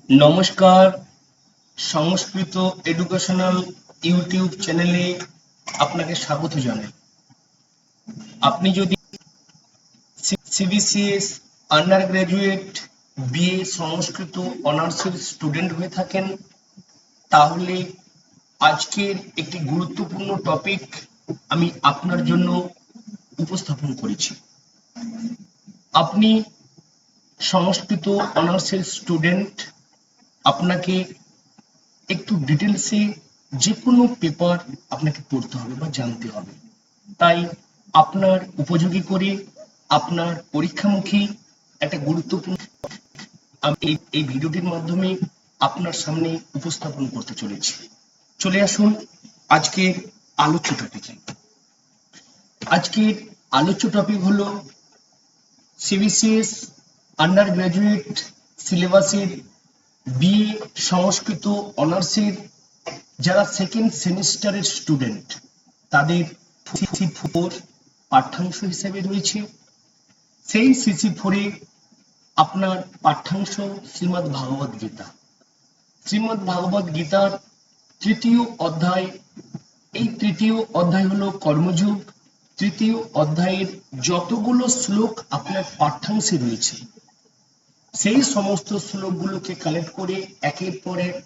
নমস্কার, সংস্কৃত educational YouTube চ্যানেলে আপনাকে স্বাগত জানাই। আপনি যদি সিবিসিএস আন্ডার গ্রাজুয়েট বিএ সংস্কৃত অনার্সের স্টুডেন্ট হয়ে থাকেন, তাহলে আজকের একটি গুরুত্বপূর্ণ টপিক আমি আপনার জন্য উপস্থাপন করেছি। আপনি সংস্কৃত অনার্সের স্টুডেন্ট, আপনাকে একটু ডিটেলসে যে কোনো পেপার আপনাকে পড়তে হবে বা জানতে হবে। তাই আপনার উপযোগী করে আপনার পরীক্ষামুখী একটা গুরুত্বপূর্ণ আমি এই ভিডিওটির মাধ্যমে আপনার সামনে উপস্থাপন করতে চলেছি। চলে আসুন আজকের আলোচ্য টপিকে। আজকের আলোচ্য টপিক হলো সিবিসিএস আন্ডার গ্রাজুয়েট সিলেবাসের বিএ সংস্কৃত অনার্সের যারা সেকেন্ড সেমিস্টারের স্টুডেন্ট, তাদের সিসি4 পাঠ্যাংশ হিসেবে রয়েছে। সেই সিসি4-এ আপনার পাঠ্যাংশ শ্রীমদ্ ভাগবত গীতা। শ্রীমদ্ ভাগবত গীতার তৃতীয় অধ্যায়, এই তৃতীয় অধ্যায় হলো কর্মযোগ। তৃতীয় অধ্যায়ের যতগুলো শ্লোক আপনার পাঠ্যাংশে রয়েছে, সেই সমস্ত শ্লোকগুলোকে কালেক্ট করে একের পর এক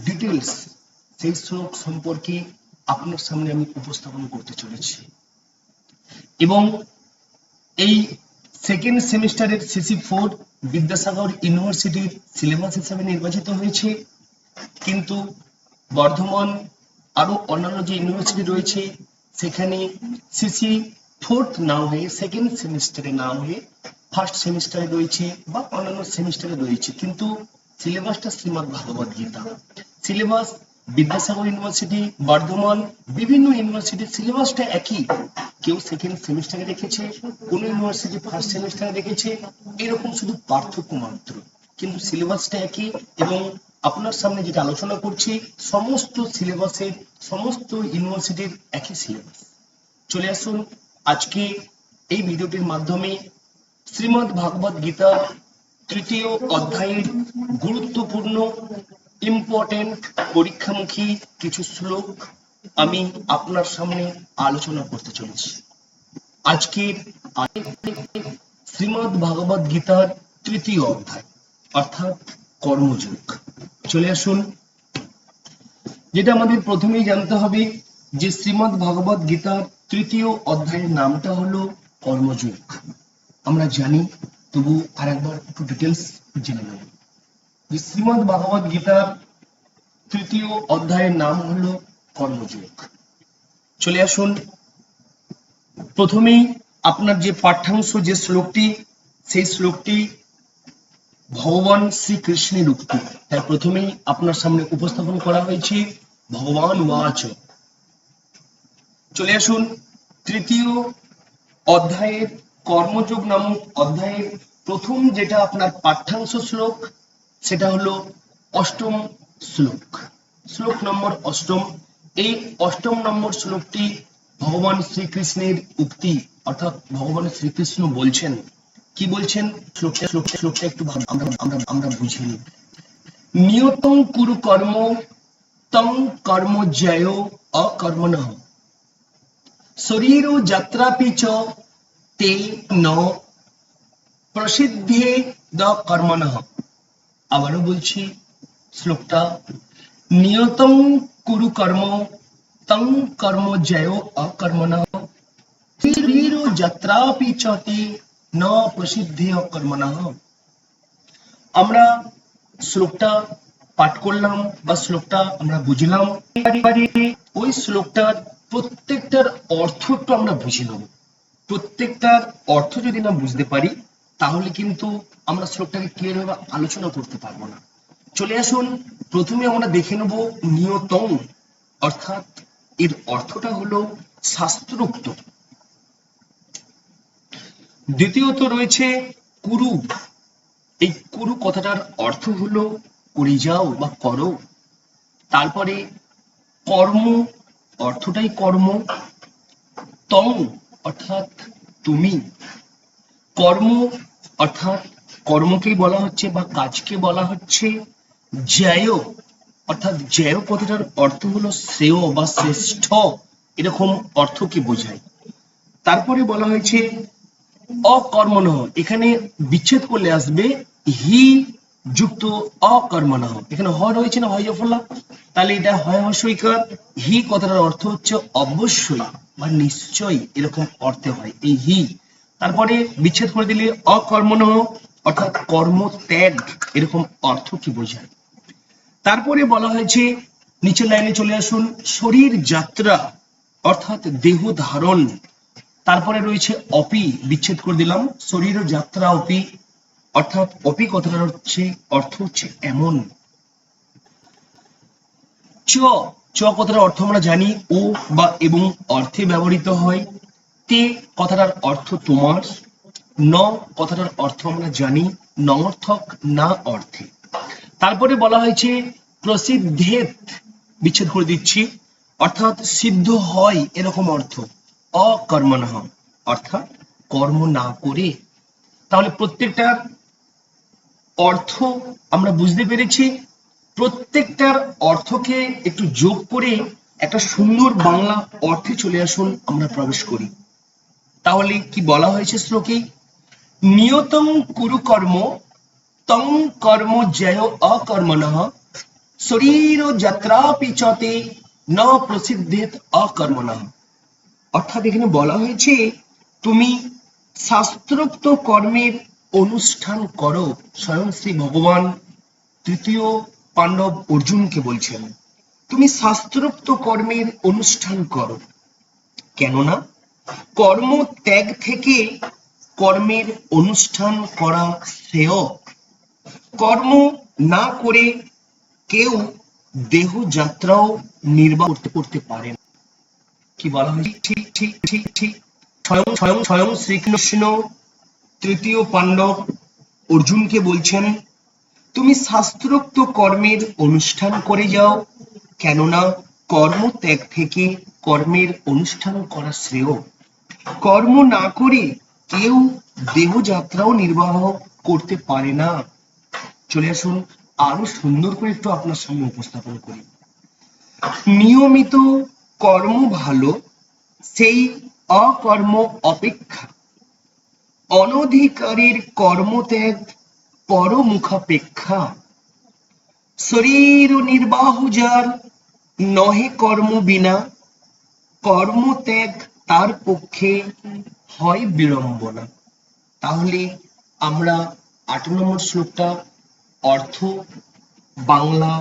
ডিটেলস সেই শ্লোক সম্পর্কে আপনার সামনে আমি উপস্থাপন করতে চলেছি। এবং এই সেকেন্ড সেমিস্টারের সিসি4 বিদ্যাসাগর ইউনিভার্সিটির সিলেবাস হিসেবে নির্বাচিত হয়েছে, কিন্তু বর্ধমান আরো অন্যান্য যে ইউনিভার্সিটি রয়েছে সেখানে সিসি4 না হয়ে সেকেন্ড সেমিস্টারে না হয়ে ফার্স্ট সেমিস্টারে রয়েছে বা অন্যান্য সেমিস্টারে রয়েছে, কিন্তু সিলেবাসটা শ্রীমদ্ ভাগবত গীতা। সিলেবাস বিদ্যাসাগর ইউনিভার্সিটি, বর্ধমান, বিভিন্ন ইউনিভার্সিটির সিলেবাসটা একই। কেউ সেকেন্ড সেমিস্টারে রেখেছে, কোন ইউনিভার্সিটি ফার্স্ট সেমিস্টারে রেখেছে, এরকম শুধু পার্থক্য মাত্র, কিন্তু সিলেবাসটা একই। এবং আপনার সামনে যেটা আলোচনা করছি, সমস্ত সিলেবাসের সমস্ত ইউনিভার্সিটির একই সিলেবাস। চলে আসুন আজকে এই ভিডিওটির মাধ্যমে শ্রীমদ্ ভাগবত গীতা তৃতীয় অধ্যায়ের গুরুত্বপূর্ণ ইম্পর্টেন্ট পরীক্ষামুখী কিছু শ্লোক আমি আপনার সামনে আলোচনা করতে চলেছি। আজকের শ্রীমদ্ ভাগবত গীতার তৃতীয় অধ্যায় অর্থাৎ কর্মযোগ। চলে আসুন, যেটা আমাদের প্রথমেই জানতে হবে যে শ্রীমদ্ ভাগবত গীতার তৃতীয় অধ্যায়ের নামটা হলো কর্মযোগ। আমরা জানি, তবু আরেকবার একটু ডিটেলস জেনে নেব যে শ্রীমদ্ ভাগবত গীতার তৃতীয় অধ্যায়ের নাম হলো কর্মযোগ। চলে আসুন, প্রথমেই আপনার যে পাঠ্যাংশ যে শ্লোকটি, সেই শ্লোকটি ভগবান শ্রীকৃষ্ণের উক্তি, তাই প্রথমেই আপনার সামনে উপস্থাপন করা হয়েছে ভগবান উবাচ। চলে আসুন, তৃতীয় অধ্যায়ের কর্মযোগ নামক অধ্যায়ের প্রথম যেটা আপনার পাঠ্যাংশ শ্লোক, সেটা হলো অষ্টম শ্লোক, শ্লোক নম্বর অষ্টম। এই অষ্টম নম্বর শ্লোকটি ভগবান শ্রীকৃষ্ণের উক্তি, অর্থাৎ ভগবান শ্রীকৃষ্ণ বলছেন। কি বলছেন শ্লোকটা একটু আমরা বুঝে নিই। নিয়তং কুরু কর্ম তং কর্ম জয় অকর্মণঃ শরীরো যাত্রাপি চ তে ন প্রসিদ্ধে দ কর্মণঃ। আবারও বলছি শ্লোকটা, নিয়তং কুরু কর্ম তং কর্ম জয় অকর্মণঃ শরীরো যাত্রাপি চ তে ন প্রসিদ্ধে অকর্মণঃ। আমরা শ্লোকটা পাঠ করলাম বা শ্লোকটা আমরা বুঝলাম, ওই শ্লোকটার প্রত্যেকটার অর্থ একটু আমরা বুঝে নেব। প্রত্যেকটার অর্থ যদি না বুঝতে পারি, তাহলে কিন্তু আমরা শ্লোকটাকে ক্লিয়ার ভাবে আলোচনা করতে পারবো না। চলে আসুন, প্রথমে আমরা দেখে নেব নিয়তং, অর্থাৎ এর অর্থটা হলো শাস্ত্রোক্ত। দ্বিতীয়ত রয়েছে কুরু, এই কুরু কথাটার অর্থ হলো করে যাও বা করো। তারপরে কর্ম, অর্থটাই কর্ম। তং অর্থাৎ তুমি, কর্ম অর্থাৎ কর্মকেই বলা হচ্ছে বা কাজকে বলা হচ্ছে। জ্যায় অর্থাৎ জ্যায় কথাটার অর্থ হলো শ্রেয় বা শ্রেষ্ঠ, এরকম অর্থ কি বোঝায়। তারপরে বলা হয়েছে অকর্মণঃ, এখানে বিচ্ছেদ করলে আসবে হি যুক্ত অকর্মণঃ। এখানে হ রয়েছে না, হয় ফলা, তাহলে এটা হয় হস্যইকার। হি কথাটার অর্থ হচ্ছে অবশ্যই বা নিশ্চয়ই, এরকম অর্থে হয় এই হি। তারপরে বিচ্ছেদ করে দিলে অকর্মণঃ অর্থাৎ কর্ম ত্যাগ, এরকম অর্থ কি বোঝায়। তারপরে বলা হয়েছে নিচের লাইনে চলে আসুন, শরীর যাত্রা অর্থাৎ দেহ ধারণ। তারপরে রয়েছে অপি, বিচ্ছেদ করে দিলাম, শরীর যাত্রা অপি অর্থাৎ অপি কথাটার হচ্ছে অর্থ হচ্ছে এমন। চ, চ কথাটার অর্থ আমরা জানি ও বা এবং অর্থে ব্যবহৃত হয়। তে কথাটার অর্থ তোমার। ন কথাটার অর্থ আমরা জানি নমর্থক, না অর্থে। তারপরে বলা হয়েছে প্রসিদ্ধেত, বিচ্ছেদ করে দিচ্ছি, অর্থাৎ সিদ্ধ হয় এরকম অর্থ। অকর্মণঃ অর্থাৎ কর্ম না করে। তাহলে প্রত্যেকটার অর্থ আমরা বুঝতে পেরেছি। প্রত্যেকটার অর্থকে একটু যোগ করে একটা সুন্দর বাংলা অর্থে চলে আসুন, আমরা প্রবেশ করি। তাহলে কি বলা হয়েছে শ্লোকে, নিয়তং কুরু কর্ম তং কর্ম জ্যায় অকর্মণঃ শরীর যাত্রাপি চতে ন প্রসিদ্ধেত অকর্মণঃ। অর্থাৎ এখানে বলা হয়েছে তুমি শাস্ত্রোক্ত কর্মের অনুষ্ঠান করো। স্বয়ং শ্রী ভগবান তৃতীয় পাণ্ডব অর্জুনকে বলছেন তুমি শাস্ত্রোক্ত কর্মের অনুষ্ঠান করো, কেননা কর্ম ত্যাগ থেকে কর্মের অনুষ্ঠান করা শ্রেয়। কর্ম না করে কেউ দেহ যাত্রাও নির্বাহ করতে পারে না। কি বলা হয়েছে, ঠিক ঠিক ঠিক ঠিক স্বয়ং স্বয়ং স্বয়ং শ্রীকৃষ্ণ তৃতীয় পাণ্ডব অর্জুনকে বলছেন তুমি শাস্ত্রোক্ত কর্মের অনুষ্ঠান করে যাও, কেননা কর্ম ত্যাগ থেকে কর্মের অনুষ্ঠান করা শ্রেয়। কর্ম না করে কেউ দেহযাত্রাও নির্বাহ করতে পারে না। চলে আসুন আরো সুন্দর করে একটু আপনার সামনে উপস্থাপন করি। নিয়মিত কর্ম ভালো সেই অকর্ম অপেক্ষা, অনধিকারীর কর্মত্যাগ পরমুখাপেক্ষা। শরীর নির্বাহ যার নহে কর্ম বিনা, কর্মত্যাগ তার পক্ষে হয় বিড়ম্বনা। তাহলে আমরা ৮ নম্বর শ্লোকটা অর্থ বাংলা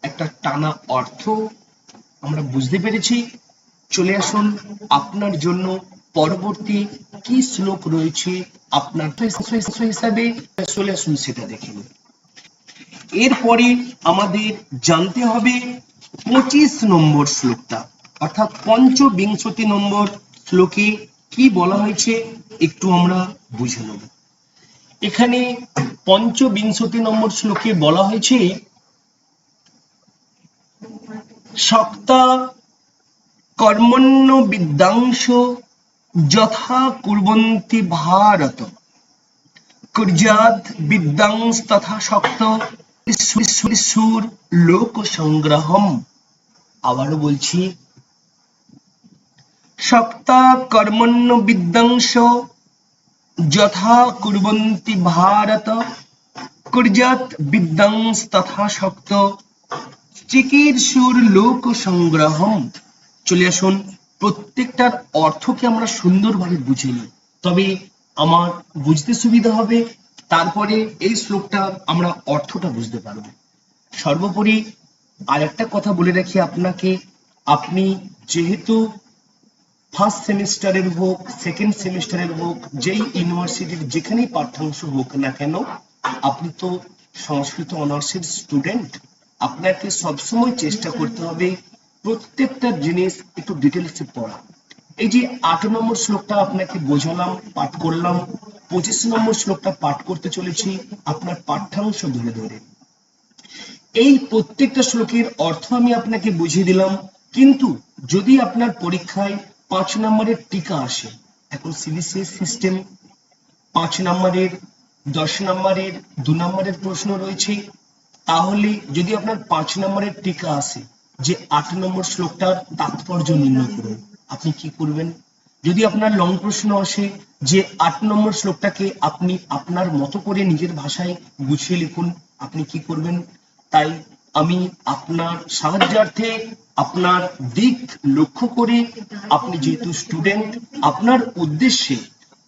একটা টানা অর্থ আমরা বুঝতে পেরেছি। চলে আসুন আপনার জন্য পরবর্তী কি শ্লোক রয়েছে আপনার হিসাবে, চলে আসুন সেটা দেখে নিন। এরপরে আমাদের জানতে হবে 25 নম্বর শ্লোকটা, অর্থাৎ পঞ্চবিংশতি নম্বর শ্লোকে কি বলা হয়েছে একটু আমরা বুঝে নেব। এখানে পঞ্চবিংশতি নম্বর শ্লোকে বলা হয়েছে সক্তা কর্মণ্য বিদ্যাংশ যথা কুর্বন্তি ভারত কুর্যাৎ বিদ্যাংশ তথা শক্ত সুর লোক সংগ্রহম। আবারও বলছি, সক্তা কর্মণ্য বিদ্যাংশ যথা কুর্বন্তি ভারত কুর্যাৎ বিদ্যাংশ তথা শক্ত চিকিৎসুর লোক সংগ্রহম। চলে আসুন প্রত্যেকটার অর্থকে আমরা সুন্দরভাবে বুঝে নিই, তবে আমার বুঝতে সুবিধা হবে, তারপরে এই শ্লোকটা আমরা অর্থটা বুঝতে পারব। সর্বোপরি আর একটা কথা বলে রাখি আপনাকে, আপনি যেহেতু ফার্স্ট সেমিস্টারের হোক সেকেন্ড সেমিস্টারের হোক যেই ইউনিভার্সিটির যেখানেই পাঠ্যাংশ হোক না কেন, আপনি তো সংস্কৃত অনার্সের স্টুডেন্ট, আপনাকে সবসময় চেষ্টা করতে হবে প্রত্যেকটা জিনিস একটু ডিটেলসে পড়া। এই যে ৮ নম্বর শ্লোকটা আপনাকে বোঝালাম, পাঠ করলাম, 25 নম্বর শ্লোকটা পাঠ করতে চলেছি আপনার পাঠ্যাংশ ধরে ধরে। এই প্রত্যেকটা শ্লোকের অর্থ আমি আপনাকে বুঝিয়ে দিলাম, কিন্তু যদি আপনার পরীক্ষায় 5 নম্বরের টিকা আসে, এখন সিবিসিএস সিস্টেম 5 নম্বরের 10 নম্বরের 2 নম্বরের প্রশ্ন রয়েছে, তাহলে যদি আপনার 5 নম্বরের টিকা আসে যে 8 নম্বর শ্লোকটার তাৎপর্য নির্ণয় করুন, আপনি কি করবেন? যদি আপনার লং প্রশ্ন আসে যে 8 নম্বর শ্লোকটাকে আপনি আপনার মতো করে নিজের ভাষায় গুছিয়ে লিখুন, আপনি কি করবেন? তাই আমি আপনার সাহায্যার্থে, আপনার দিক লক্ষ্য করে, আপনি যেহেতু স্টুডেন্ট, আপনার উদ্দেশ্যে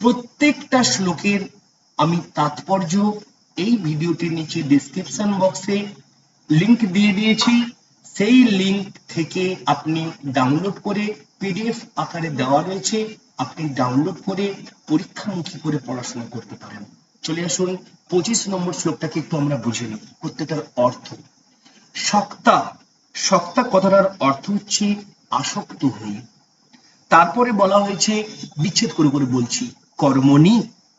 প্রত্যেকটা শ্লোকের আমি তাৎপর্য এই ভিডিওটির নিচে ডেসক্রিপশন বক্সে লিংক দিয়ে দিয়েছি। সেই লিংক থেকে আপনি ডাউনলোড করে, পিডিএফ আকারে দেওয়া রয়েছে, আপনি ডাউনলোড করে পরীক্ষামুখী করে পড়াশোনা করতে পারেন। চলে আসুন 25 নম্বর শ্লোকটাকে একটু আমরা বুঝে নিই প্রত্যেকটার অর্থ। সক্তা, সক্তা কথাটার অর্থ হচ্ছে আসক্ত হয়ে। তারপরে বলা হয়েছে, বিচ্ছেদ করে করে বলছি, কর্মণি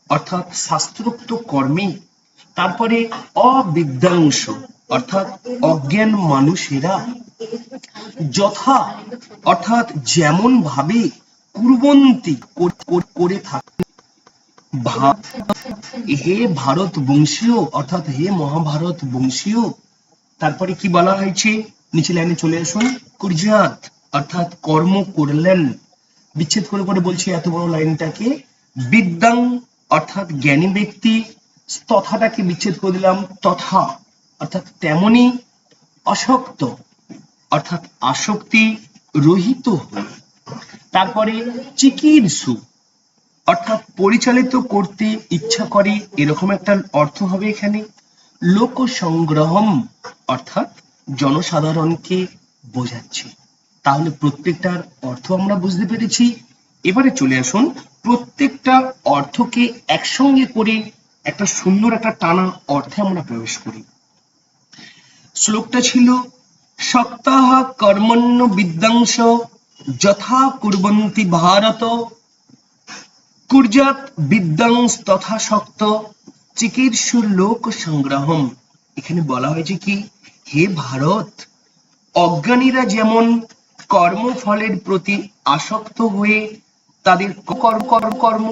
অর্থাৎ শাস্ত্রোক্ত কর্মে। তারপরে অবিদ্যাংশ অর্থাৎ অজ্ঞান মানুষেরা, যথা অর্থাৎ যেমন ভাবে, কুর্বন্তী করে থাকে, হে ভারত বংশীয় অর্থাৎ হে মহাভারত বংশীয়। তারপরে কি বলা হয়েছে, নিচে লাইনে চলে আসুন, কুর্জাত অর্থাৎ কর্ম করলেন। বিচ্ছেদ করে করে বলছি এত বড় লাইনটাকে, বিদ্যাং অর্থাৎ জ্ঞানী ব্যক্তি, তথাটাকে বিচ্ছেদ করে দিলাম, তথা অর্থাৎ তেমনি, অশক্ত অর্থাৎ আসক্তি রহিত হয়ে। তারপরে চিকিৎসু অর্থাৎ পরিচালিত করতে ইচ্ছা করে, এরকম একটা অর্থ হবে এখানে। লোক সংগ্রহম অর্থাৎ জনসাধারণকে বোঝাচ্ছে। তাহলে প্রত্যেকটার অর্থ আমরা বুঝতে পেরেছি। এবারে চলে আসুন প্রত্যেকটা অর্থকে একসঙ্গে করে একটা সুন্দর একটা টানা অর্থে আমরা প্রবেশ করি। শ্লোকটা ছিল, সপ্তাহ কর্মণ্য বিদ্যাংশ যথা কুর্বন্তি ভারত, কুর্যাত বিদ্যাংশ তথা শক্ত চিকিৎসুর লোক সংগ্রহম। এখানে বলা হয়েছে কি, হে ভারত, অজ্ঞানীরা যেমন কর্মফলের প্রতি আসক্ত হয়ে তাদের কর্ম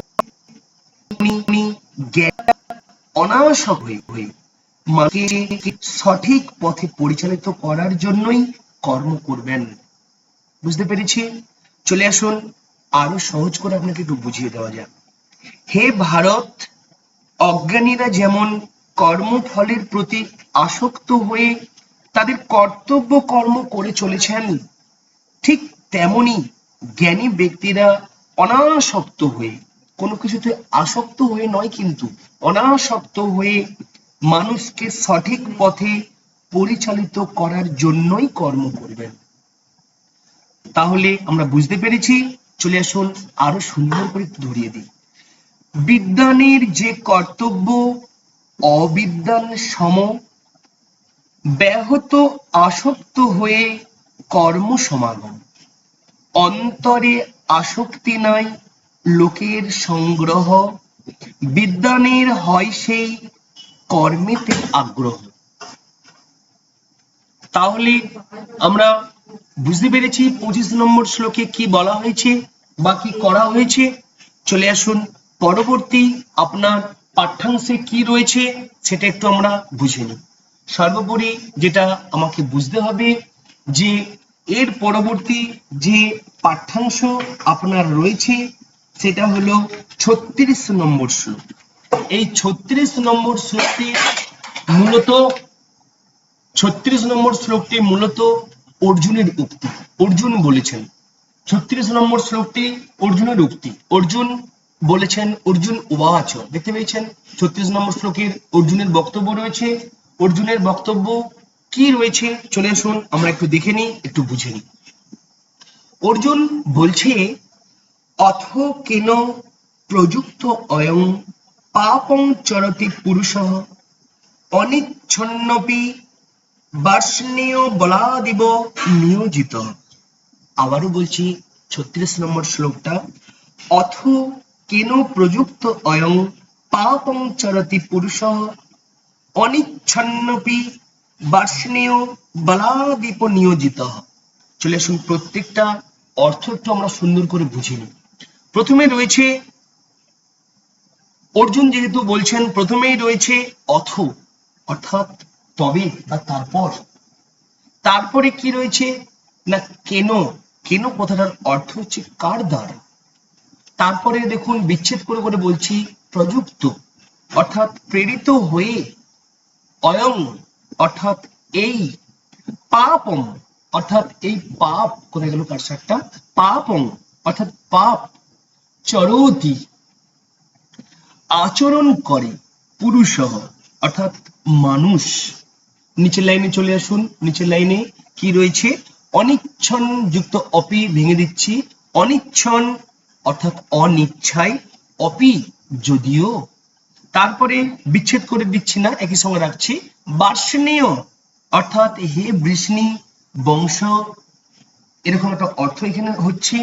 অনাসক হয়ে মাকে সঠিক পথে পরিচালিত করার জন্যই কর্ম করবেন। বুঝতে পেরেছি? চলে আসুন আরো সহজ করে আপনাকে একটু বুঝিয়ে দেওয়া যাক। হে ভারত, অজ্ঞানীরা যেমন কর্মফলের প্রতি আসক্ত হয়ে তাদের কর্তব্য কর্ম করে চলেছেন, ঠিক তেমনি জ্ঞানী ব্যক্তিরা অনাসক্ত হয়ে, কোনো কিছুতে আসক্ত হয়ে নয় কিন্তু অনাসক্ত হয়ে মানুষকে সঠিক পথে পরিচালিত করার জন্যই কর্ম করবেন। তাহলে আমরা বুঝতে পেরেছি। চলে আসুন আরো সুন্দর করে ধরিয়ে দিই। বিদ্বানের যে কর্তব্য অবিদ্বান সম, ব্যাহত আসক্ত হয়ে কর্ম সমাগম, অন্তরে আসক্তি নাই লোকের সংগ্রহ, বিদ্বানের হয় সেই কর্মেতে আগ্রহ। তাহলে আমরা বুঝতে পেরেছি 25 নম্বর শ্লোকে কি বলা হয়েছে বা কি করা হয়েছে। চলে আসুন পরবর্তী আপনার পাঠ্যাংশে কি রয়েছে সেটা একটু আমরা বুঝে নিই। সর্বোপরি যেটা আমাকে বুঝতে হবে যে এর পরবর্তী যে পাঠ্যাংশ আপনার রয়েছে সেটা হলো 36 নম্বর শ্লোক। এই 36 নম্বর শ্লোকটি মূলত 36 নম্বর শ্লোকটি মূলত অর্জুনের উক্তি। অর্জুন বলেছেন 36 নম্বর শ্লোকটি অর্জুনের উক্তি। অর্জুন বলেছেন, অর্জুন উবাচ, দেখতে পেয়েছেন 36 নম্বর শ্লোকের অর্জুনের বক্তব্য রয়েছে। অর্জুনের বক্তব্য কি রয়েছে চলে আসুন আমরা একটু দেখে নিই, একটু বুঝে নিই। অর্জুন বলছে, অথ কেন প্রযুক্ত অয়ং পাপং চরতি পুরুষঃ অনিচ্ছন্নপি বার্ষ্ণেয় বলাদিব নিয়োজিত। আবারও বলছি 36 নম্বর শ্লোকটা, অথ কেন প্রযুক্ত অয়ং পাপং চরতি পুরুষঃ অনিচ্ছন্নপি বার্ষ্ণেয় বলাদিব নিয়োজিত। চলে আসুন প্রত্যেকটা অর্থ একটু আমরা সুন্দর করে বুঝে নিই। প্রথমে রয়েছে, অর্জুন যেহেতু বলছেন প্রথমেই রয়েছে অথ অর্থাৎ তবে বা তারপর। তারপরে কি রয়েছে না কেন, কেন কথাটার অর্থ হচ্ছে কার দ্বারা। তারপরে দেখুন বিচ্ছেদ করে করে বলছি প্রযুক্ত অর্থাৎ প্রেরিত হয়ে, অয়ং অর্থাৎ এই, পাপম অর্থাৎ এই পাপ, কোথায় গেল কারসারটা, পাপম অর্থাৎ পাপ, চরতি আচরণ করে, পুরুষ অর্থাৎ মানুষ। নিচের লাইনে চলে আসুন, নিচের লাইনে কি রয়েছে, অনিচ্ছন যুক্ত অপি ভেঙে দিচ্ছি, অনিচ্ছন অর্থাৎ অনিচ্ছায়, অপি যদিও, তারপরে বিচ্ছেদ করে দিচ্ছি না, একই সঙ্গে রাখছি, বার্ষণীয় অর্থাৎ হে বৃষ্ণি বংশ, এরকম একটা অর্থ এখানে হচ্ছে।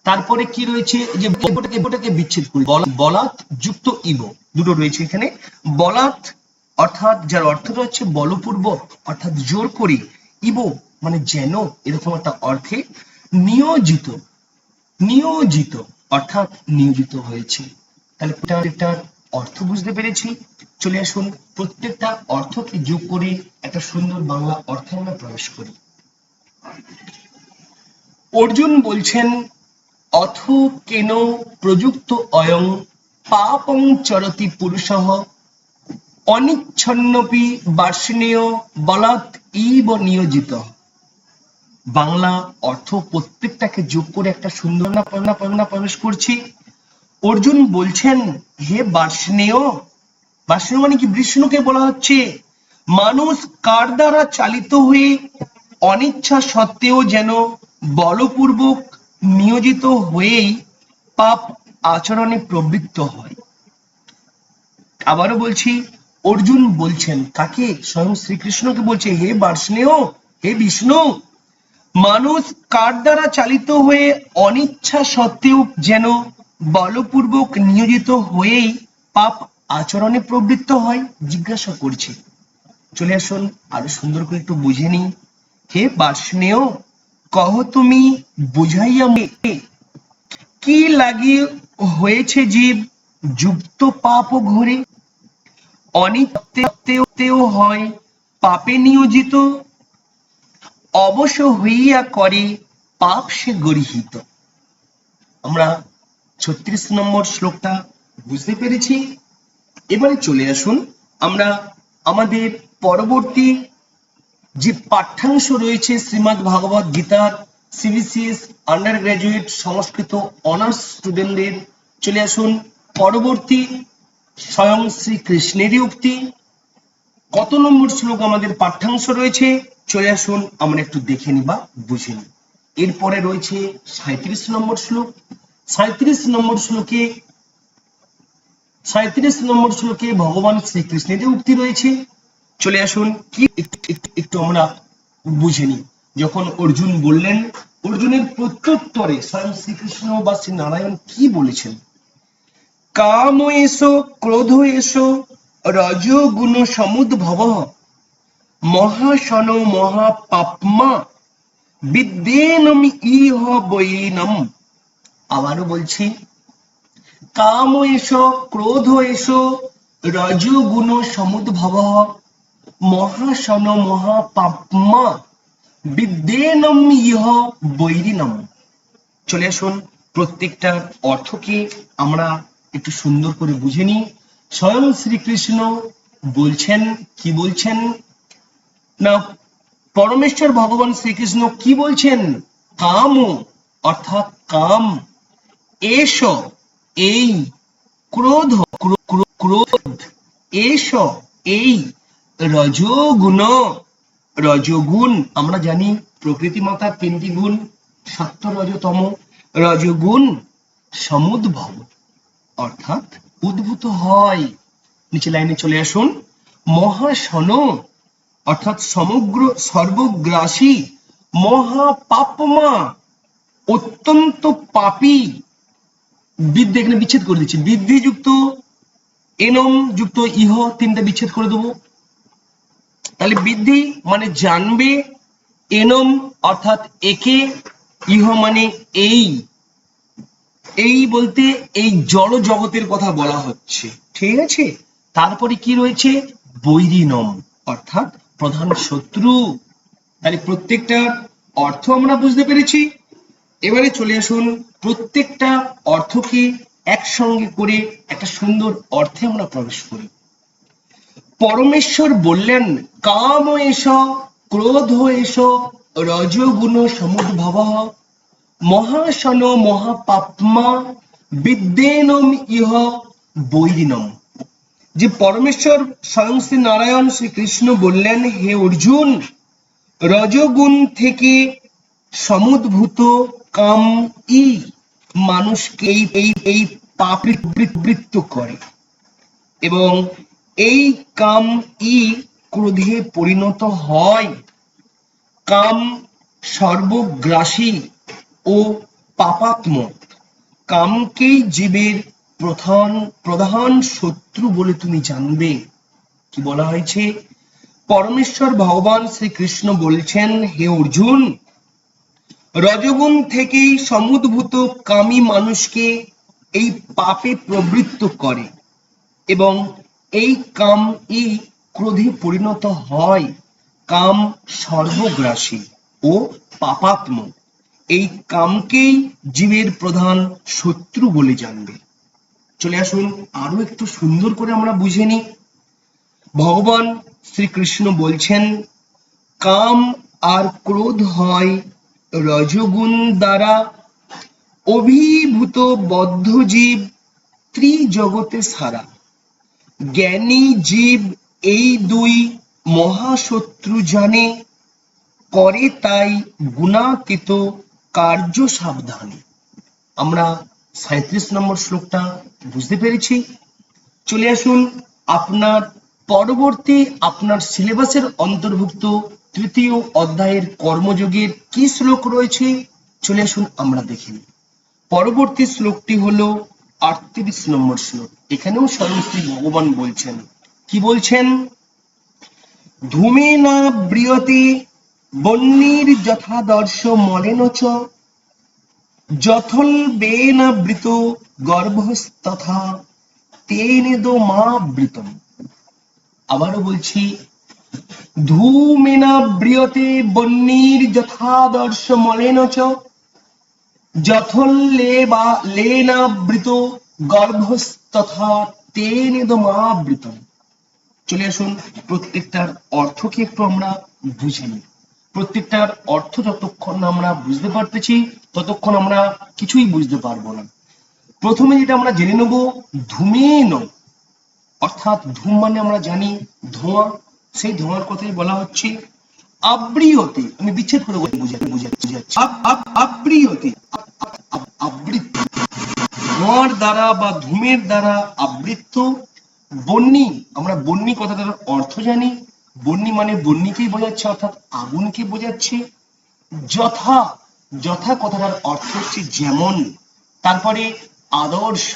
তারপরে কি রয়েছে যে এটাকে বিচ্ছেদ করি, বলাৎ যুক্ত ইব, দুটো রয়েছে এখানে। বলাৎ অর্থাৎ যার অর্থটা হচ্ছে বলপূর্বক অর্থাৎ জোর করে, ইব মানে যেন, এরকম একটা অর্থে। নিয়োজিত, নিয়োজিত অর্থাৎ নিয়োজিত হয়েছে। তাহলে প্রত্যেকটার অর্থ বুঝতে পেরেছি। চলে আসুন প্রত্যেকটা অর্থকে যোগ করে একটা সুন্দর বাংলা অর্থে আমরা প্রবেশ করি। অর্জুন বলছেন অথ কেন প্রযুক্ত অয়ং পাপং চরতি পুরুষঃ অনিচ্ছন্নপি বার্ষণীয় বলাৎ ইব নিয়োজিত। বাংলা অর্থ প্রত্যেকটাকে যোগ করে একটা সুন্দর না প্রবেশ করছি। অর্জুন বলছেন হে বার্ষণীয়, বার্ষণীয় মানে কি, বিষ্ণুকে বলা হচ্ছে মানুষ কার দ্বারা চালিত হয়ে অনিচ্ছা সত্ত্বেও যেন বলপূর্বক নিয়োজিত হয়েই পাপ আচরণে প্রবৃত্ত হয়। আবারও বলছি, অর্জুন বলছেন কাকে, স্বয়ং শ্রীকৃষ্ণকে বলছে হে বার্ষ্ণেয়, হে বিষ্ণু, মানুষ কার দ্বারা চালিত হয়ে অনিচ্ছা সত্ত্বেও যেন বলপূর্বক নিয়োজিত হয়েই পাপ আচরণে প্রবৃত্ত হয়, জিজ্ঞাসা করছে। চলে আসুন আরো সুন্দর করে একটু বুঝে নিই। হে বার্ষ্ণেয়, কহ তুমি বুঝাইয়া কি লাগি হয়েছে জীব যুক্ত পাপ ঘরে, অনিত্যতেও হয় পাপে নিয়োজিত, অবশ্য হইয়া করে পাপ সে গরিহিত। আমরা ৩৬ নম্বর শ্লোকটা বুঝতে পেরেছি। এবারে চলে আসুন আমরা আমাদের পরবর্তী যে পাঠ্যাংশ রয়েছে শ্রীমদ্ ভাগবত গীতার সিবিসিএস আন্ডার গ্রাজুয়েট সংস্কৃত অনার্স স্টুডেন্টদের। চলে আসুন পরবর্তী স্বয়ং শ্রীকৃষ্ণেরই উক্তি, কত নম্বর শ্লোক আমাদের পাঠ্যাংশ রয়েছে, চলে আসুন আমরা একটু দেখে নিই বা বুঝে নিই। এরপরে রয়েছে ৩৭ নম্বর শ্লোক। ৩৭ নম্বর শ্লোকে ভগবান শ্রীকৃষ্ণেরই উক্তি রয়েছে। চলে আসুন কি একটু আমরা বুঝে নিই। যখন অর্জুন বললেন, অর্জুনের প্রত্যুত্তরে স্বয়ং শ্রীকৃষ্ণ বা শ্রী নারায়ণ কি বলেছেন, কাম এসো ক্রোধ এসো রজগুণ সমুদ্ভব মহাশন মহাপাপমা বিদ্যেনম ইহ বৈরিনম। আবারও বলছি, কাম এসো ক্রোধ এসো রজগুণ সমুদ্ভব মহাশন মহাপাপমা বিদ্যেনম ইহ বৈরিনম। চলে আসুন প্রত্যেকটার অর্থকে আমরা একটু সুন্দর করে বুঝে নিই। স্বয়ং শ্রীকৃষ্ণ বলছেন, কি বলছেন না, পরমেশ্বর ভগবান শ্রীকৃষ্ণ কি বলছেন, কাম অর্থাৎ কাম, এস এই, ক্রোধ ক্রোধ, এস এই, রজগুণ রজগুণ, আমরা জানি প্রকৃতি মাতার 3টি গুণ, সত্য রজতম, রজগুণ সমুদ্ভব অর্থাৎ উদ্ভূত হয়। নিচে লাইনে চলে আসুন, মহাশন অর্থাৎ সমগ্র সর্বগ্রাসী, মহাপাপমা অত্যন্ত পাপী, বিদ্যে এখানে বিচ্ছেদ করে দিচ্ছি, বৃদ্ধিযুক্ত এনম যুক্ত ইহ, 3টা বিচ্ছেদ করে দেবো। তাহলে বৃদ্ধি মানে জানবে, এনম অর্থাৎ একে, ইহ মানে এই, এই বলতে এই জড় জগতের কথা বলা হচ্ছে, ঠিক আছে। তারপরে কি রয়েছে, বৈরিনম অর্থাৎ প্রধান শত্রু। তাহলে প্রত্যেকটার অর্থ আমরা বুঝতে পেরেছি। এবারে চলে আসুন প্রত্যেকটা অর্থকে একসঙ্গে করে একটা সুন্দর অর্থে আমরা প্রবেশ করি। পরমেশ্বর বললেন, কাম এষ, ক্রোধ এষ, রজগুণ সমুদ্ভব, মহাশন মহাপাপ্মা, বিদ্যেনম ইহ বৈরিণম। যে পরমেশ্বর স্বয়ং শ্রী নারায়ণ শ্রীকৃষ্ণ বললেন, হে অর্জুন, রজগুণ থেকে সমুদ্ভূত কাম ই মানুষকে এই পাপে প্রবৃত্ত করে এবং এই কাম ই ক্রোধে পরিণত হয়। কাম সর্বগ্রাসী ও পাপাত্মক। কামকেই জীবের প্রধান শত্রু বলে তুমি জানবে। কি বলা হয়েছে? পরমেশ্বর ভগবান শ্রীকৃষ্ণ বলছেন, হে অর্জুন, রজগুণ থেকেই সমুদ্ভূত কামী মানুষকে এই পাপে প্রবৃত্ত করে এবং এই কাম ই ক্রোধে পরিণত হয়। কাম সর্বগ্রাসী ও পাপাত্মক। এই কামকেই জীবের প্রধান শত্রু বলে জানবে। চলে আসুন আরো একটু সুন্দর করে আমরা বুঝে নিই। ভগবান শ্রীকৃষ্ণ বলছেন, কাম আর ক্রোধ হয় রজগুণ দ্বারা অভিভূত বদ্ধ জীব ত্রিজগতে সারা। জ্ঞানী জীব এই দুই মহাশত্রু জানে, করে তাই গুণাতীত কার্য সাবধানে। আমরা 37 নম্বর শ্লোকটা বুঝতে পেরেছি। চলে আসুন আপনার পরবর্তী আপনার সিলেবাসের অন্তর্ভুক্ত তৃতীয় অধ্যায়ের কর্মযোগের কি শ্লোক রয়েছে, চলে আসুন আমরা দেখি। পরবর্তী শ্লোকটি হলো 38 নম্বর শ্লোক। এখানেও স্বয়ং শ্রী ভগবান বলছেন, কি বলছেন? ধূমে না ব্রিয়তে বহ্নির যথাদর্শ মলেন চ, যথলবেনা বৃত গর্ভস্তথা তেনেদো মা বৃতম। আবারও বলছি, ধূমেনা ব্রিয়তে বহ্নির যথাদর্শ মলেন চ, যথলেনা বৃত গর্ভস্তথা তেনেদো মা বৃতম। চলে আসুন প্রত্যেকটার অর্থকে একটু আমরা বুঝে নিই। প্রত্যেকটার অর্থ যতক্ষণ না আমরা বুঝতে পারতেছি ততক্ষণ আমরা কিছুই বুঝতে পারবো না। প্রথমে যেটা আমরা জেনে নেব, ধূমেন, অর্থাৎ ধূম মানে আমরা জানি ধোঁয়া, সেই ধোঁয়ার কথাই বলা হচ্ছে। আব্রিয়তে, আমি বিচ্ছেদ করে বুঝাচ্ছি। আব্রিয়তে, আবৃত, ধোঁয়ার দ্বারা বা ধূমের দ্বারা আবৃত। বহ্নি, আমরা বহ্নি কথাটার অর্থ জানি। বহ্নি মানে বহ্নিকেই বোঝাচ্ছে, অর্থাৎ আগুনকে বোঝাচ্ছে। যথা, যথা কথাটার অর্থ হচ্ছে যেমন। তারপরে আদর্শ,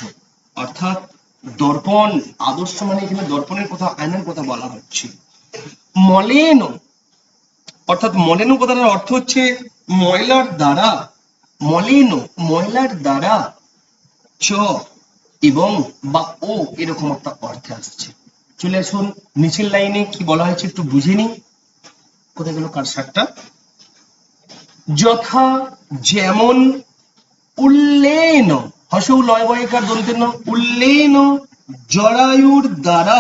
অর্থাৎ দর্পণ। আদর্শ মানে এখানে দর্পণের কথা, আয়নার কথা বলা হচ্ছে। মলেন, অর্থাৎ মলেন কথাটার অর্থ হচ্ছে ময়লার দ্বারা। মলেন, ময়লার দ্বারা। চ এবং বা ও এরকম একটা অর্থে আসছে। চলে আসুন নিচের লাইনে কি বলা হয়েছে একটু বুঝে নি। কোথায় গেল কারসারটা? যথা যেমন, উল্লেন, হসৌ লয় বয়কার দন্তের ন, উল্লেন জরায়ুর দ্বারা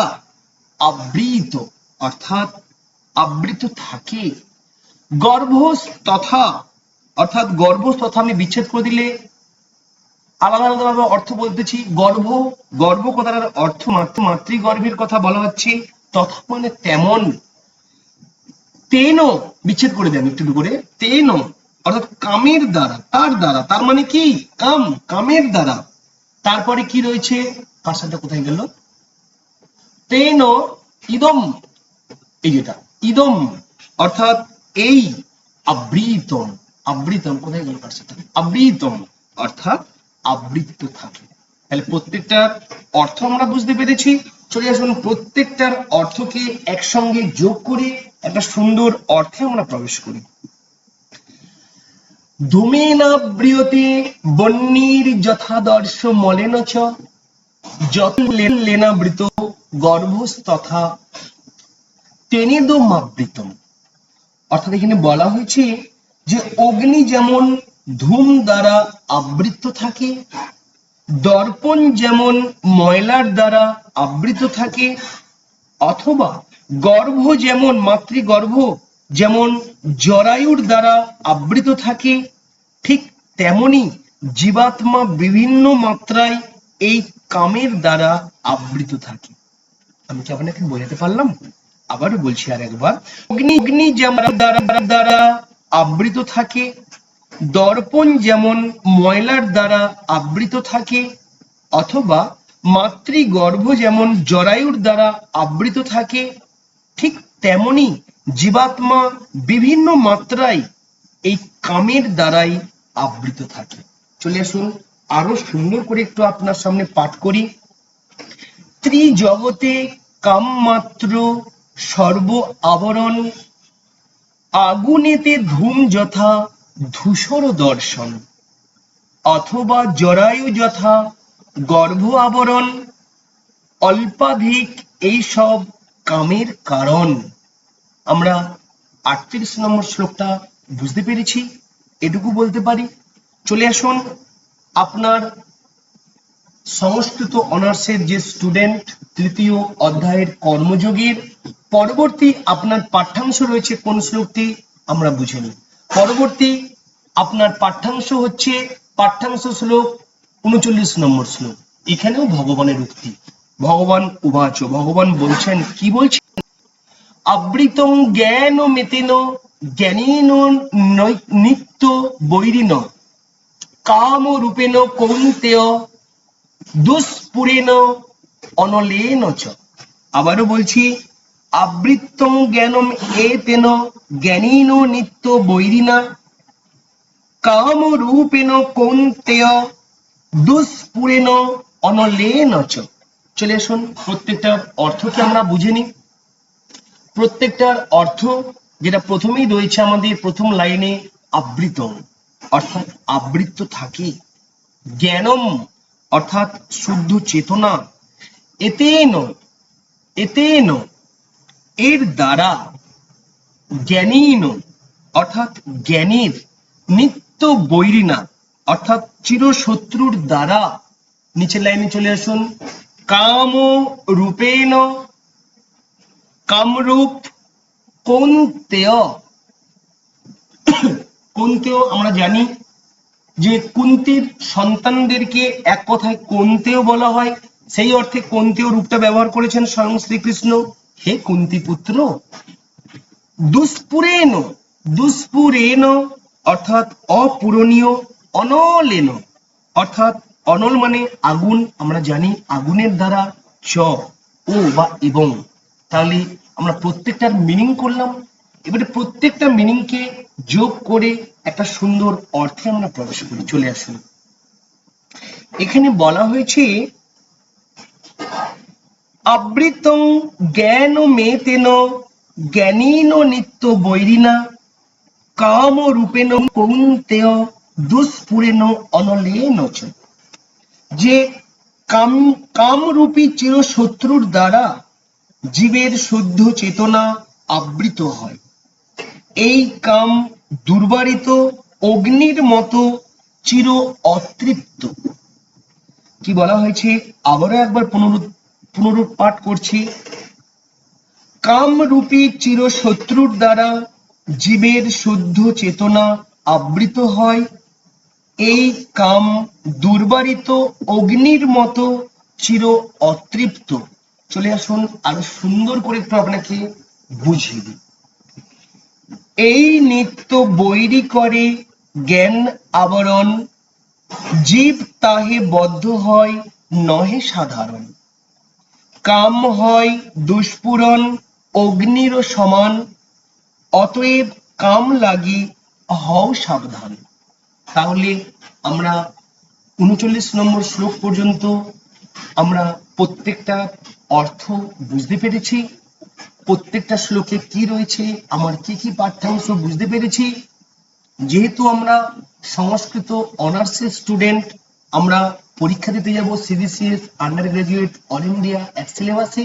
আবৃত, অর্থাৎ আবৃত থাকে। গর্ভস্তথা, অর্থাৎ গর্ভস্তথা আমি বিচ্ছেদ করে দিলে আলাদা আলাদাভাবে অর্থ বলতেছি। গর্ভ, গর্ভ কথাটার অর্থ মাতৃগর্ভের কথা বলা হচ্ছে। তথা মানে তেমন। তেন, বিচ্ছেদ করে দেন একটু করে, তেন অর্থাৎ কামের দ্বারা, তার দ্বারা, তার মানে কি কাম, কামের দ্বারা। তারপরে কি রয়েছে, কারসারটা কোথায় গেল? তেন ইদম, এই যেটা ইদম, অর্থাৎ এই আবৃতম। আবৃতম কোথায় গেল কারসারটা? আবৃতম অর্থাৎ আবৃত থাকে। তাহলে প্রত্যেকটার অর্থ আমরা বুঝতে পেরেছি। চলে আসুন প্রত্যেকটার অর্থকে একসঙ্গে যোগ করে একটা সুন্দর অর্থে আমরা প্রবেশ করি। ধূমেনাব্রিয়তে বহ্নির যথাদর্শ মলেন চ, যথলেনাবৃত গর্ভস্তথা তেনেদমাবৃতম। অর্থাৎ এখানে বলা হয়েছে যে অগ্নি যেমন ধূম দ্বারা আবৃত থাকে, দর্পণ যেমন ময়লার দ্বারা আবৃত থাকে, অথবা গর্ভ যেমন মাতৃগর্ভ যেমন জরায়ুর দ্বারা আবৃত থাকে, ঠিক তেমনি জীবাত্মা বিভিন্ন মাত্রায় এই কামের দ্বারা আবৃত থাকে। আমি কি আপনাকে বোঝাতে পারলাম? আবারও বলছি আর একবার, অগ্নি যেমন দ্বারা আবৃত থাকে, দর্পণ যেমন ময়লার দ্বারা আবৃত থাকে, অথবা মাতৃগর্ভ যেমন জরায়ুর দ্বারা আবৃত থাকে, ঠিক তেমনি জীবাত্মা বিভিন্ন মাত্রায় এই কামের দ্বারাই আবৃত থাকে। চলে আসুন আরো সুন্দর করে একটু আপনার সামনে পাঠ করি। ত্রিজগতে কাম মাত্র সর্ব আবরণ, আগুনেতে ধূম যথা ধূসর দর্শন, অথবা জরায়ু যথা গর্ভ আবরণ, অল্পাধিক এই সব কামের কারণ। আমরা 38 নম্বর শ্লোকটা বুঝতে পেরেছি, এটুকু বলতে পারি। চলে আসুন আপনার সংস্কৃত অনার্সের যে স্টুডেন্ট, তৃতীয় অধ্যায়ের কর্মযোগীর পরবর্তী আপনার পাঠ্যাংশ রয়েছে কোন শ্লোকটি আমরা বুঝে নিই। পরবর্তী আপনার পাঠ্যাংশ হচ্ছে পাঠ্যাংশ শ্লোক 39 নম্বর শ্লোক। এখানেও ভগবানের উক্তি, ভগবান উবাচ, ভগবান বলছেন, কি বলছেন? আবৃতং জ্ঞান মেতেন জ্ঞানীন নিত্য বৈরিণ, কাম রূপেণ কৌন্তেয় দুষ্পুরেণ অনলেন চ। আবারও বলছি, আবৃতং জ্ঞানম এতেন জ্ঞানীন নিত্য বৈরিণা, কাম রূপেণ কৌন্তেয় দুষ্পুরেণ অনলেন চ। চলে আসুন প্রত্যেকটার অর্থকে আমরা বুঝে নিই। প্রত্যেকটার অর্থ যেটা প্রথমেই রয়েছে আমাদের প্রথম লাইনে, আবৃত অর্থাৎ আবৃত থাকে, জ্ঞানম অর্থাৎ শুদ্ধ চেতনা, এতেন এতেন এর দ্বারা, জ্ঞানীন অর্থাৎ জ্ঞানীর, নিত্য বৈরিণা অর্থাৎ চিরশত্রুর দ্বারা। নিচের লাইনে চলে আসুন, কাম রূপেণ, কামরূপ, কৌন্তেয়। কৌন্তেয় আমরা জানি যে কুন্তির সন্তানদেরকে এক কথায় কৌন্তেয় বলা হয়, সেই অর্থে কৌন্তেয় রূপটা ব্যবহার করেছেন স্বয়ং শ্রীকৃষ্ণ। হে কুন্তি পুত্র, দুষ্পুরেণ, দুষ্পুরেণ অর্থাৎ অপূরণীয়, অনলেন অর্থাৎ অনল মানে আগুন, আমরা জানি আগুনের দ্বারা, চ ও বা এবং। তাহলে আমরা প্রত্যেকটার মিনিং করলাম, এবারে প্রত্যেকটা মিনিংকে যোগ করে একটা সুন্দর অর্থে আমরা প্রবেশ করি। চলে আসুন, এখানে বলা হয়েছে আবৃতং জ্ঞান মেতেন জ্ঞানীন নিত্য বৈরিণা, কাম রূপেণ কৌন্তেয় দুষ্পুরেণ অনলেন চ। যে কামরূপী চিরশত্রুর দ্বারা জীবের শুদ্ধ চেতনা আবৃত হয়। এই কাম দুর্বারিত অগ্নির মতো চির অতৃপ্ত। কি বলা হয়েছে আবারও একবার পুনরুৎ পাঠ করছি, কামরূপী চিরশত্রুর দ্বারা জীবের শুদ্ধ চেতনা আবৃত হয়। এই কাম দুর্বারিত অগ্নির মতো চির অতৃপ্ত। চলে আসুন আরো সুন্দর করে একটু আপনাকে বুঝিয়ে দিই। এই নিত্য বৈরী করে জ্ঞান আবরণ, জীব তাহে বদ্ধ হয় নহে সাধারণ। কাম হয় দুষ্পুরণ অগ্নির সমান, অতএব কাম লাগি হও সাবধান। তাহলে আমরা 39 নম্বর শ্লোক পর্যন্ত আমরা প্রত্যেকটা অর্থ বুঝতে পেরেছি, প্রত্যেকটা শ্লোকে কি রয়েছে, আমার কি কি পাঠ্যাংশ বুঝতে পেরেছি। যেহেতু আমরা সংস্কৃত অনার্সের স্টুডেন্ট, আমরা পরীক্ষা দিতে যাব CBCS under graduate all India এক সিলেবাসে,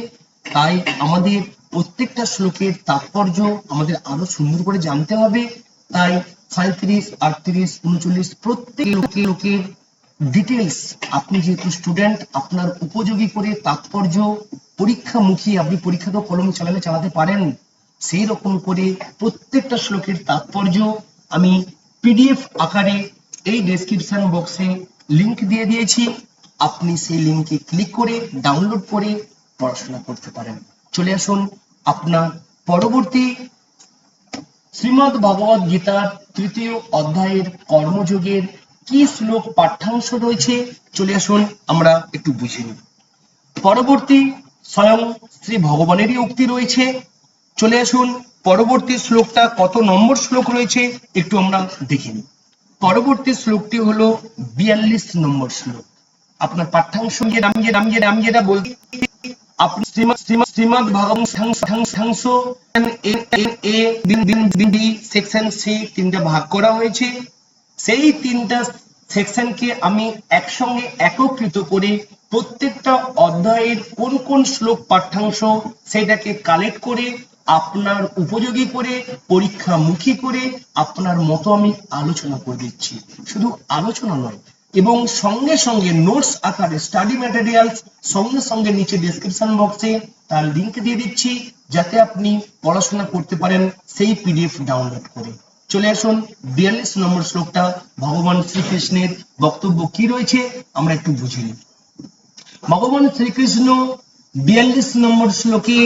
তাই আমাদের প্রত্যেকটা শ্লোকের তাৎপর্য আমাদের আরো সুন্দর করে জানতে হবে। তাই 37, 38, 39 প্রত্যেক লোকের ডিটেলস আপনি যেহেতু স্টুডেন্ট, আপনার উপযোগী করে তাৎপর্য পরীক্ষামুখী আপনি পরীক্ষাতে কলম চালাতে পারেন, সেই রকম করে প্রত্যেকটা শ্লোকের তাৎপর্য আমি পিডিএফ আকারে এই ডেসক্রিপশন বক্সে লিংক দিয়ে দিয়েছি। আপনি সেই লিংকে ক্লিক করে ডাউনলোড করে পড়াশোনা করতে পারেন। চলে আসুন আপনার পরবর্তী শ্রীমদ্ ভগবদ গীতার ৩য় অধ্যায়ের কর্মযোগের কি শ্লোক পাঠ্যাংশ রয়েছে, চলে আসুন আমরা একটু বুঝে নিই। পরবর্তী স্বয়ং শ্রী ভগবানেরই উক্তি রয়েছে। চলে আসুন পরবর্তী শ্লোকটা কত নম্বর শ্লোক রয়েছে একটু আমরা দেখে নিই। পরবর্তী শ্লোকটি হলো ৪২ নম্বর শ্লোক। আপনার পাঠ্যাংশ আমি যেটা বলছি, আপনি শ্রীমদ্ ভাগবত সেকশন সি তিনটা ভাগ করা হয়েছে। সেই তিনটা সেকশনকে আমি একসঙ্গে একত্রিত করে প্রত্যেকটা অধ্যায়ের কোন কোন শ্লোক পাঠ্যাংশ সেটাকে কালেক্ট করে আপনার উপযোগী করে পরীক্ষামুখী করে আপনার মতো আমি আলোচনা করে দিচ্ছি। শুধু আলোচনা নয়, এবং সঙ্গে সঙ্গে নোটস আকারে স্টাডি ম্যাটেরিয়ালস সঙ্গে সঙ্গে নিচে ডেসক্রিপশন বক্সে তার লিংক দিয়ে দিচ্ছি, যাতে আপনি পড়াশোনা করতে পারেন সেই পিডিএফ ডাউনলোড করে। চলে আসুন ৪২ নম্বর শ্লোকটা ভগবান শ্রীকৃষ্ণের বক্তব্য কি রয়েছে আমরা একটু বুঝে নিই। ভগবান শ্রীকৃষ্ণ ৪২ নম্বর শ্লোকে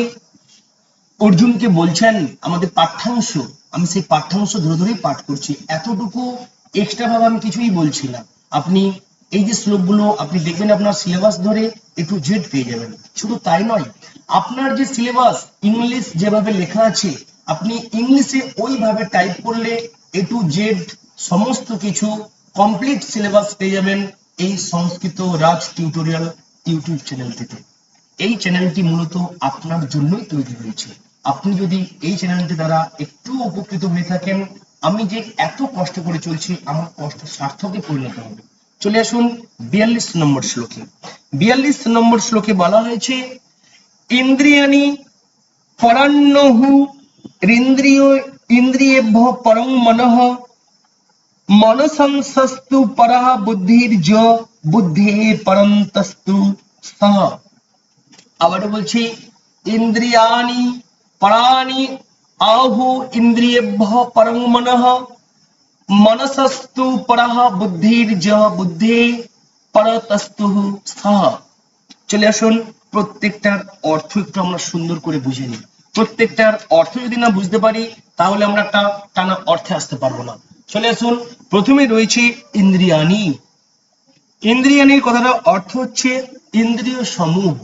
অর্জুনকে বলছেন আমাদের পাঠ্যাংশ, আমি সেই পাঠ্যাংশ ধরে ধরেই পাঠ করছি, এতটুকু এক্সট্রা ভাবে আমি কিছুই বলছি না। আপনি এই যে শ্লোকগুলো আপনি দেখবেন আপনার সিলেবাস ধরে একটু জেড পেয়ে যাবেন। শুধু তাই নয়, আপনার যে সিলেবাস ইংলিশ যেভাবে লেখা আছে আপনি ইংলিশে ওইভাবে টাইপ করলে এ টু জেড সমস্ত কিছু কমপ্লিট সিলেবাস পেয়ে যাবেন এই সংস্কৃত রাজ টিউটোরিয়াল ইউটিউব চ্যানেলটিতে। এই চ্যানেলটি মূলত আপনার জন্যই তৈরি হয়েছে। আপনি যদি এই চ্যানেলটি দ্বারা একটু উপকৃত হয়ে থাকেন, আমি যে এত কষ্ট করে চলছি আমার কষ্ট সার্থকে পরিণত হবে। চলে আসুন ৪২ নম্বর শ্লোকে। ৪২ নম্বর শ্লোকে বলা হয়েছে ইন্দ্রিয়াণি পরান্নহু ইন্দ্রিয়েভ্য পরং মনঃ মনসংস্তু পরঃ বুদ্ধির্য বুদ্ধে পরন্তস্তু সহ। আবারও বলছি ইন্দ্রিয়াণি পরাণি আহু ইন্দ্রিয়েভ্য পরং মনঃ মনসস্তু পরঃ বুদ্ধির্য বুদ্ধে পরতস্তু সহ। চলে আসুন প্রত্যেকটার অর্থ একটু আমরা সুন্দর করে বুঝে নিই। প্রত্যেকটার অর্থ যদি না বুঝতে পারি তাহলে আমরা একটা টানা অর্থে আসতে পারবো না। চলে আসুন, প্রথমে রয়েছে ইন্দ্রিয়াণি। ইন্দ্রিয়াণির কথাটা অর্থ হচ্ছে ইন্দ্রিয় সমূহ।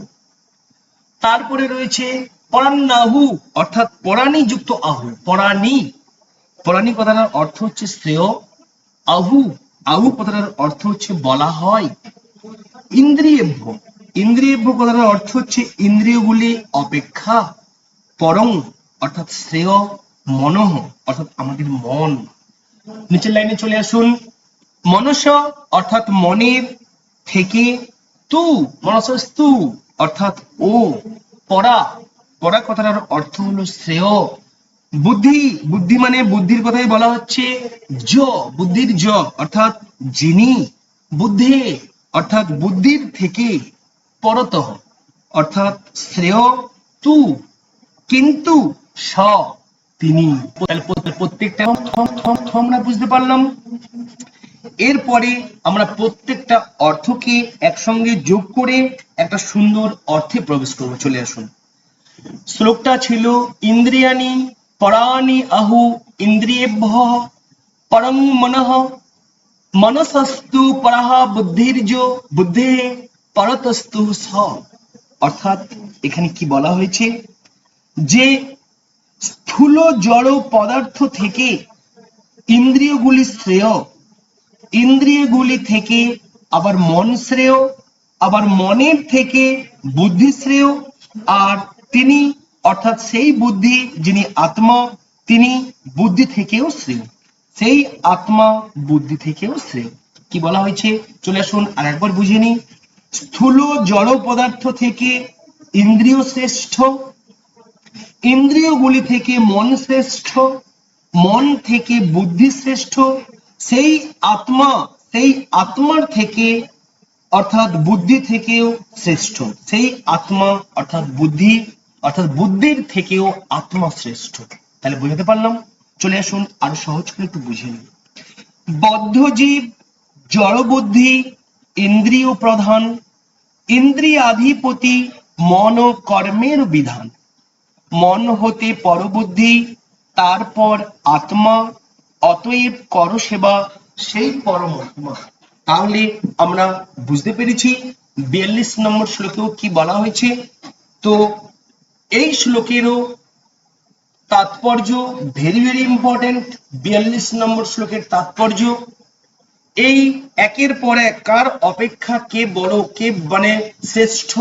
তারপরে রয়েছে পরান্নাহু অর্থাৎ পরাণী যুক্ত আহু। পরাণী কথাটার অর্থ হচ্ছে শ্রেয়। আহু কথাটার অর্থ হচ্ছে বলা হয়। ইন্দ্রিয়েভ্য কথাটার অর্থ হচ্ছে ইন্দ্রিয়গুলি অপেক্ষা। পরং অর্থাৎ শ্রেয়। মনঃ অর্থাৎ আমাদের মন। নিচের লাইনে চলে আসুন, মনস অর্থাৎ মনের থেকে, মনসস্তু অর্থাৎ ও, পরা কথাটার অর্থ হলো শ্রেয়। বুদ্ধি মানে বুদ্ধির কথাই বলা হচ্ছে, বুদ্ধির অর্থাৎ যিনি, বুদ্ধে অর্থাৎ বুদ্ধির থেকে, পরতঃ অর্থাৎ শ্রেয়, কিন্তু তিনি। প্রত্যেকটা আমরা বুঝতে পারলাম। এরপরে আমরা প্রত্যেকটা অর্থকে একসঙ্গে যোগ করে একটা সুন্দর অর্থে প্রবেশ করব। চলে আসুন, শ্লোকটা ছিল ইন্দ্রিয়াণি পরাণি আহু ইন্দ্রিয়েভ্য পরং মনঃ মনসস্তু পরঃ বুদ্ধির্য বুদ্ধে পরতস্তু সহ। অর্থাৎ এখানে কি বলা হয়েছে যে স্থূল জড় পদার্থ থেকে ইন্দ্রিয়গুলি শ্রেয়, ইন্দ্রিয়গুলি থেকে আবার মন শ্রেয়, আবার মনের থেকে বুদ্ধি শ্রেয়, আর তিনি অর্থাৎ সেই বুদ্ধি যিনি আত্মা তিনি বুদ্ধি থেকেও শ্রেয়। সেই আত্মা বুদ্ধি থেকেও শ্রেয়। কি বলা হয়েছে চলে আসুন আর একবার বুঝে নিই। স্থূল জড় পদার্থ থেকে ইন্দ্রিয় শ্রেষ্ঠ, ইন্দ্রিয়গুলি থেকে মন শ্রেষ্ঠ, মন থেকে বুদ্ধি শ্রেষ্ঠ, সেই আত্মার থেকে অর্থাৎ বুদ্ধি থেকেও শ্রেষ্ঠ, সেই আত্মা অর্থাৎ বুদ্ধির থেকেও আত্মা শ্রেষ্ঠ। তাহলে বুঝতে পারলাম। চলে আসুন আরো সহজ করে একটু বুঝে নিই। বদ্ধ জীব, জড় বুদ্ধি, ইন্দ্রিয় প্রধান, ইন্দ্রিয়াধিপতি, মন ও কর্মের বিধান, মন হতে পরবুদ্ধি, তারপর আত্মা, অতএব কর সেবা সেই পরমাত্মা। তাহলে আমরা বুঝতে পেরেছি 42 নম্বর শ্লোকেও কি বলা হয়েছে। তো এই শ্লোকেরও তাৎপর্য ভেরি ভেরি ইম্পর্টেন্ট। 42 নম্বর শ্লোকের তাৎপর্য এই একের পর এক কার অপেক্ষা কে বড়, কে মানে শ্রেষ্ঠ,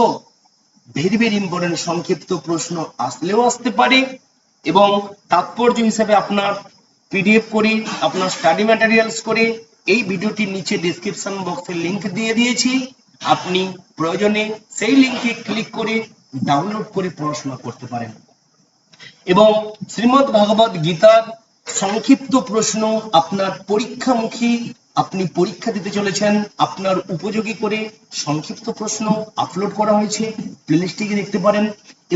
ভেরি ভেরি ইম্পর্টেন্ট। সংক্ষিপ্ত প্রশ্ন আসলেও আসতে পারে এবং তাৎপর্য হিসাবে আপনার পিডিএফ করে, আপনার স্টাডি ম্যাটেরিয়ালস করে এই ভিডিওটির নিচে ডেসক্রিপশন বক্সে লিংক দিয়ে দিয়েছি। আপনি প্রয়োজনে সেই লিংকে ক্লিক করে ডাউনলোড করে পড়াশোনা করতে পারেন। এবং শ্রীমদ্ ভাগবত গীতার সংক্ষিপ্ত প্রশ্ন আপনার পরীক্ষামুখী, আপনি পরীক্ষা দিতে চলেছেন, আপনার উপযোগী করে সংক্ষিপ্ত প্রশ্ন আপলোড করা হয়েছে, প্লেলিস্টে দেখতে পারেন।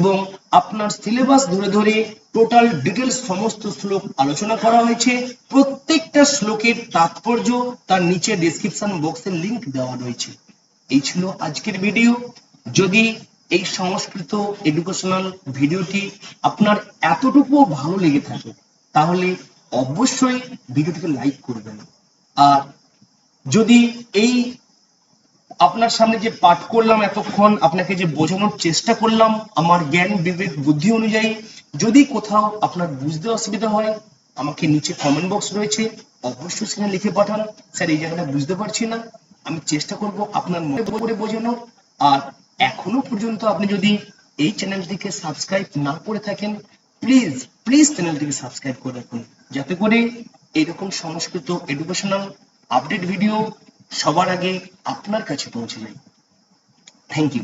এবং আপনার সিলেবাস ধরে ধরে টোটাল ডিটেলস সমস্ত শ্লোক আলোচনা করা হয়েছে। প্রত্যেকটা শ্লোকের তাৎপর্য তার নিচে ডেসক্রিপশন বক্সের লিংক দেওয়া রয়েছে। এই ছিল আজকের ভিডিও। যদি এই সংস্কৃত এডুকেশনাল ভিডিওটি আপনার এতটুকু ভালো লেগে থাকে তাহলে অবশ্যই ভিডিওটিকে লাইক করবেন। আর যদি এই আপনার সামনে যে পাঠ করলাম এতক্ষণ, আপনাকে যে বোঝানোর চেষ্টা করলাম আমার জ্ঞান বিবেক বুদ্ধি অনুযায়ী, যদি কোথাও আপনার বুঝতে অসুবিধা হয় আমাকে নিচে কমেন্ট বক্স রয়েছে, অবশ্যই সেখানে লিখে পাঠান, স্যার এই জায়গাটা বুঝতে পারছি না, আমি চেষ্টা করব আপনার মনে করে বোঝানোর। আর এখনো পর্যন্ত আপনি যদি এই চ্যানেলটিকে সাবস্ক্রাইব না করে থাকেন প্লিজ প্লিজ চ্যানেলটিকে সাবস্ক্রাইব করে রাখুন, যাতে করে এরকম সংস্কৃত এডুকেশনাল আপডেট ভিডিও সবার আগে আপনার কাছে পৌঁছে যায়। Thank you.